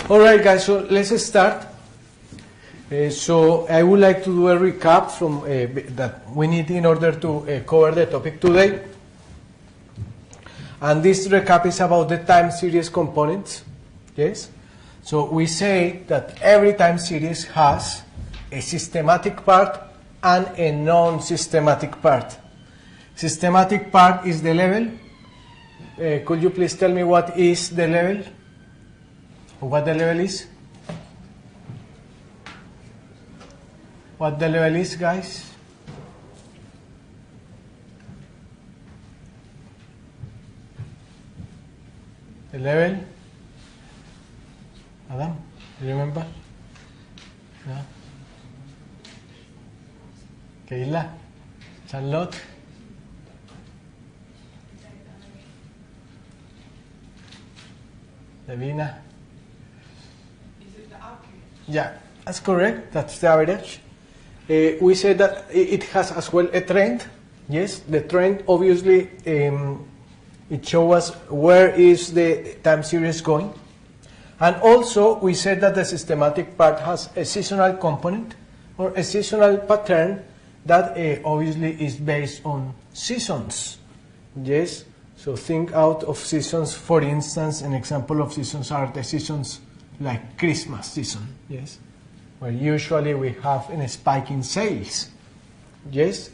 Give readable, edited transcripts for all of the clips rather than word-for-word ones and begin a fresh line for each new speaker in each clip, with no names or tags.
Alright guys, so let's start. So I would like to do a recap from that we need in order to cover the topic today. And this recap is about the time series components. Yes? So we say that every time series has a systematic part and a non-systematic part. Systematic part is the level. Could you please tell me what is the level? What the level is? What the level is, guys? The level? Adam, do you remember? No? Keila? Charlotte? Davina?
Is it the average?
Yeah, that's correct. That's the average. We said that it has as well a trend. Yes, the trend obviously it shows us where is the time series going. And also we said that the systematic part has a seasonal component or a seasonal pattern that obviously is based on seasons. Yes, so think out of seasons. For instance, an example of seasons are the seasons like Christmas season. Yes, where usually we have a spike in sales. Yes,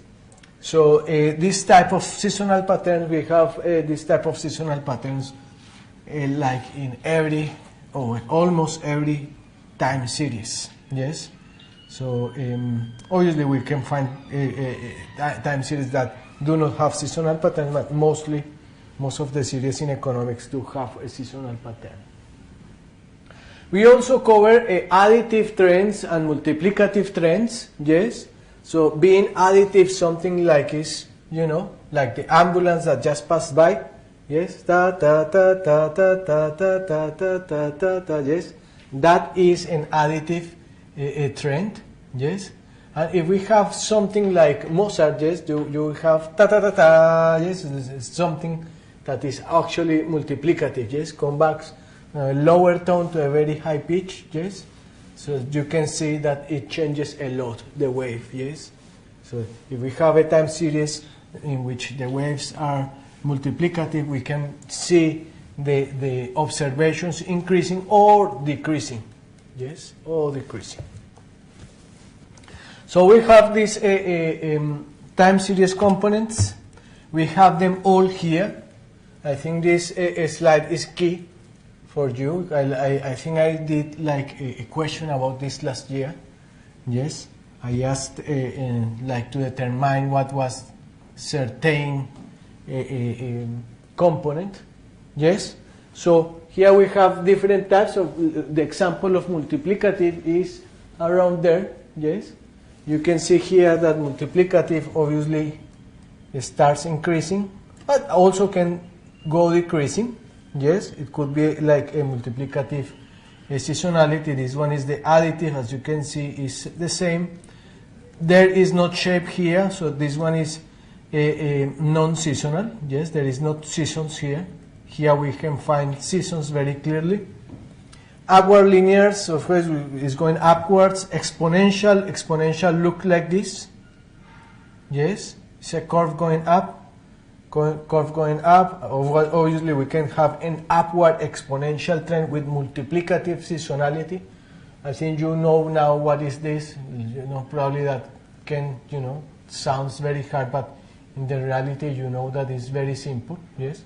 so this type of seasonal patterns, we have this type of seasonal patterns like in every or almost every time series. Yes, so obviously we can find time series that do not have seasonal patterns, but most of the series in economics do have a seasonal pattern. We also cover additive trends and multiplicative trends. Yes, so being additive, something like is, you know, like the ambulance that just passed by. Yes, ta ta ta ta ta ta ta ta ta ta ta ta. Yes, that is an additive trend. Yes, and if we have something like Mozart, yes, you have ta ta ta ta. Yes, it's something that is actually multiplicative. Yes, come back. Lower tone to a very high pitch, yes. So you can see that it changes a lot, the wave, yes. So if we have a time series in which the waves are multiplicative, we can see the observations increasing or decreasing, yes, or decreasing. So we have these time series components. We have them all here. I think this slide is key for you. I think I did like a question about this last year. Yes, I asked like to determine what was certain component. Yes, so here we have different types of, the example of multiplicative is around there. Yes, you can see here that multiplicative obviously starts increasing, but also can go decreasing. Yes, it could be like a multiplicative seasonality. This one is the additive, as you can see, is the same. There is not shape here, so this one is a non-seasonal. Yes, there is not seasons here. Here we can find seasons very clearly. Upward linear, so first is going upwards. Exponential look like this. Yes, it's a curve going up. Curve going up. Obviously we can have an upward exponential trend with multiplicative seasonality. I think you know now what is this. You know probably that can, you know, sounds very hard, but in the reality you know that it's very simple. Yes,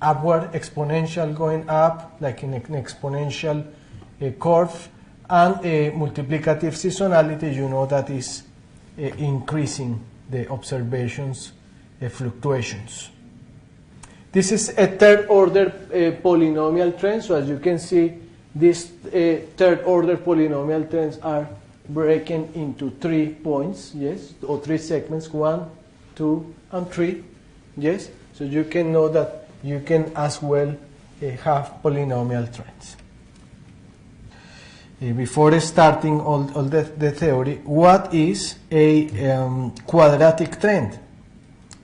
upward exponential going up like in an exponential curve, and a multiplicative seasonality, you know, that is increasing the observations fluctuations. This is a third order polynomial trend. So as you can see, these third order polynomial trends are breaking into 3 points, yes, or 3 segments, 1, 2, and 3, yes. So you can know that you can as well have polynomial trends. Before starting all the theory, what is a quadratic trend?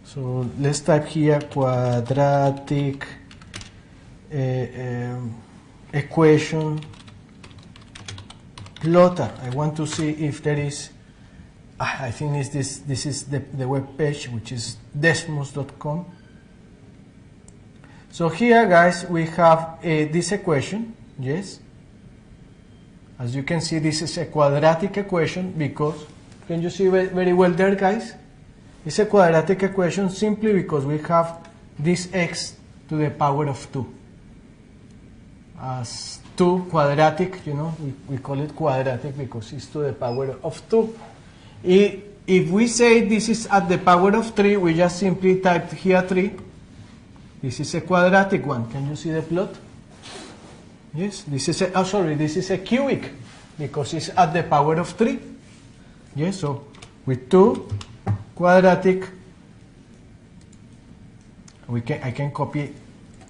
So let's type here quadratic equation plotter. I want to see if there is, I think it's this is the web page, which is desmos.com. So here, guys, we have this equation, yes. As you can see, this is a quadratic equation because, can you see very well there, guys? It's a quadratic equation simply because we have this x to the power of 2. As 2 quadratic, you know, we call it quadratic because it's to the power of 2. If we say this is at the power of 3, we just simply type here 3. This is a quadratic one. Can you see the plot? Yes, this is a, this is a cubic because it's at the power of 3. Yes, so with 2 quadratic, I can copy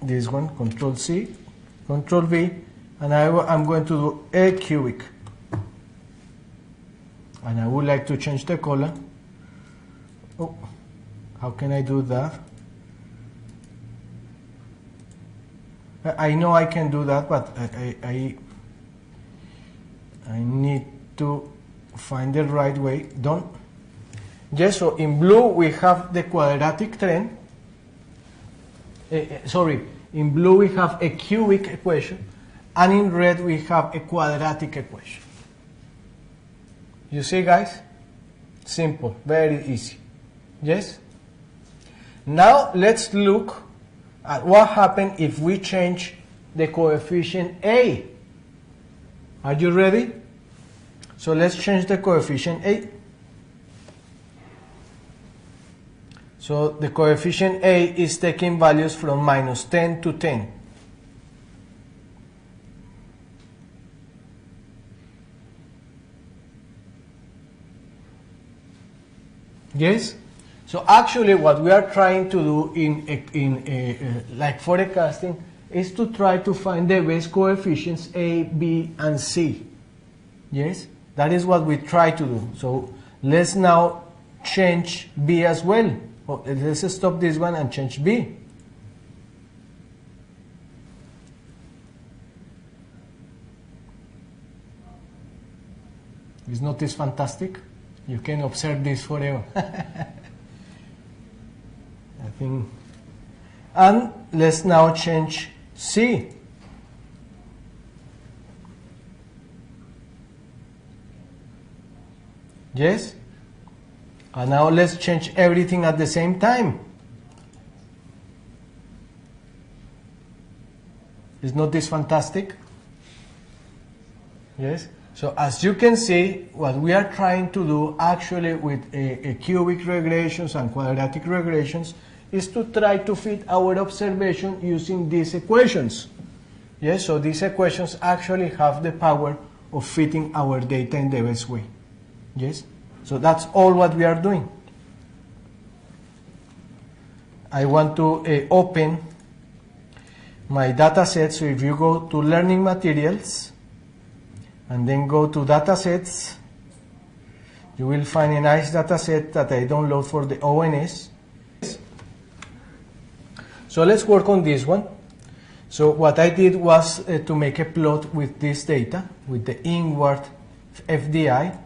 this one, Control C, Control V, and I'm going to do a cubic. And I would like to change the color. Oh, how can I do that? I know I can do that, but I need to find the right way. Done. Yes, so in blue we have the quadratic trend. In blue we have a cubic equation, and in red we have a quadratic equation. You see, guys? Simple, very easy. Yes? Now let's look at what happens if we change the coefficient A. Are you ready? So let's change the coefficient A. So the coefficient A is taking values from -10 to 10. Yes? So actually what we are trying to do in like forecasting is to try to find the best coefficients A, B, and C. Yes? That is what we try to do. So let's now change B as well. Oh, let's stop this one and change B. Is not this fantastic? You can observe this forever. I think. And let's now change C. Yes? And now let's change everything at the same time. Is not this fantastic? Yes? So as you can see, what we are trying to do actually with a cubic regressions and quadratic regressions is to try to fit our observation using these equations. Yes, so these equations actually have the power of fitting our data in the best way. Yes, so that's all what we are doing. I want to open my data set. So if you go to learning materials and then go to data sets, you will find a nice data set that I download for the ONS. So let's work on this one. So what I did was to make a plot with this data, with the inward FDI.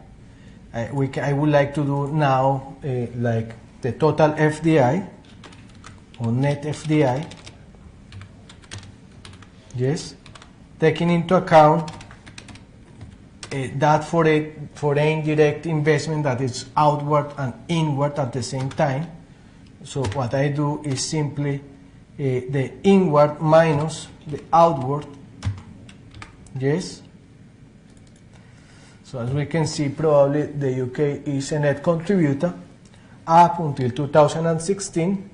I would like to do now like the total FDI or net FDI. Yes, taking into account that for an indirect investment that is outward and inward at the same time. So what I do is simply the inward minus the outward. Yes. So as we can see, probably the UK is a net contributor up until 2016,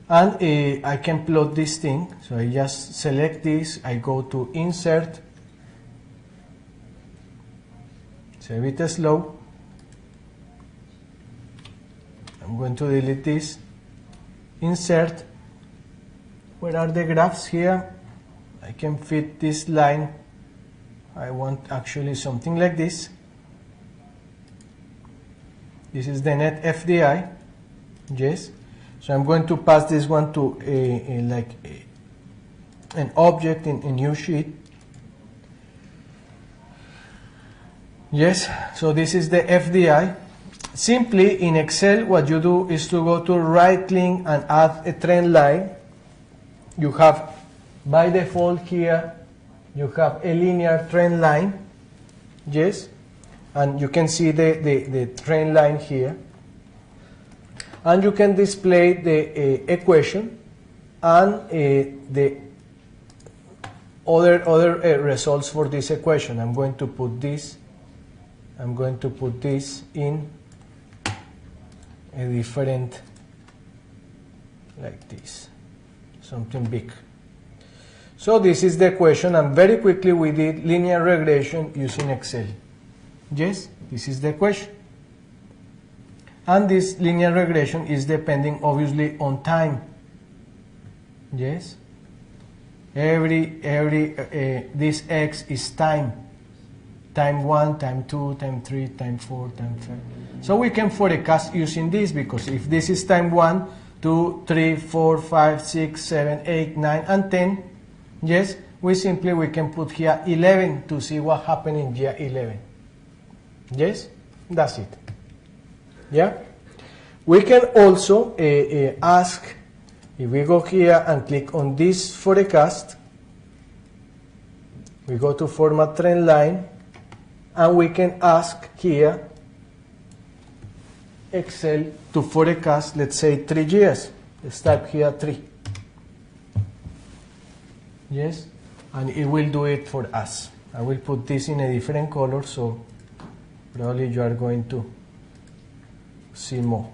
and I can plot this thing. So I just select this, I go to insert, it's a bit slow, I'm going to delete this, insert, where are the graphs here? I can fit this line. I want actually something like this. This is the net FDI. Yes. So I'm going to pass this one to an object in new sheet. Yes, so this is the FDI. Simply in Excel, what you do is to go to right click and add a trend line. You have, by default here, you have a linear trend line. Yes, and you can see the trend line here. And you can display the equation and the other results for this equation. I'm going to put this in a different, like this, something big. So this is the equation, and very quickly we did linear regression using Excel. Yes, this is the equation. And this linear regression is depending obviously on time. Yes, this x is time 1, time 2, time 3, time 4, time 5. So we can forecast using this, because if this is time 1, 2, 3, 4, 5, 6, 7, 8, 9, and 10, yes, we can put here 11 to see what happened in year 11. Yes, that's it. Yeah, we can also ask, if we go here and click on this forecast, we go to format trend line, and we can ask here Excel to forecast, let's say 3 years. Let's type here 3. Yes, and it will do it for us. I will put this in a different color, so probably you are going to see more.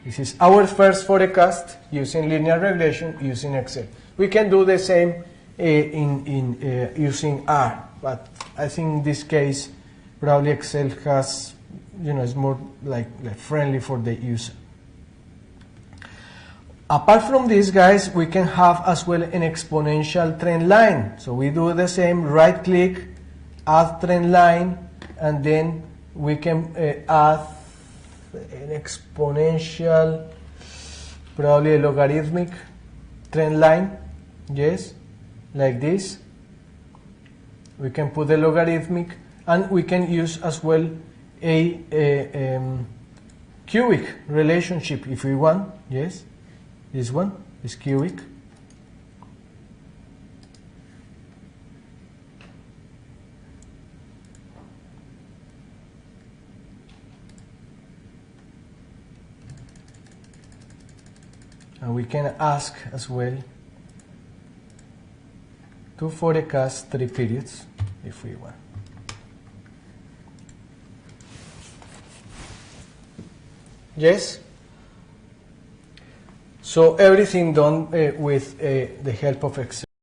This is our first forecast using linear regression using Excel. We can do the same using R, but I think in this case probably Excel has, is more like friendly for the user. Apart from this, guys, we can have as well an exponential trend line. So we do the same, right click, add trend line, and then we can add an exponential, probably a logarithmic trend line. Yes, like this. We can put the logarithmic, and we can use as well a cubic relationship if we want. Yes, this one is cubic. And we can ask as well to forecast 3 periods if we want. Yes? So everything done with the help of Excel.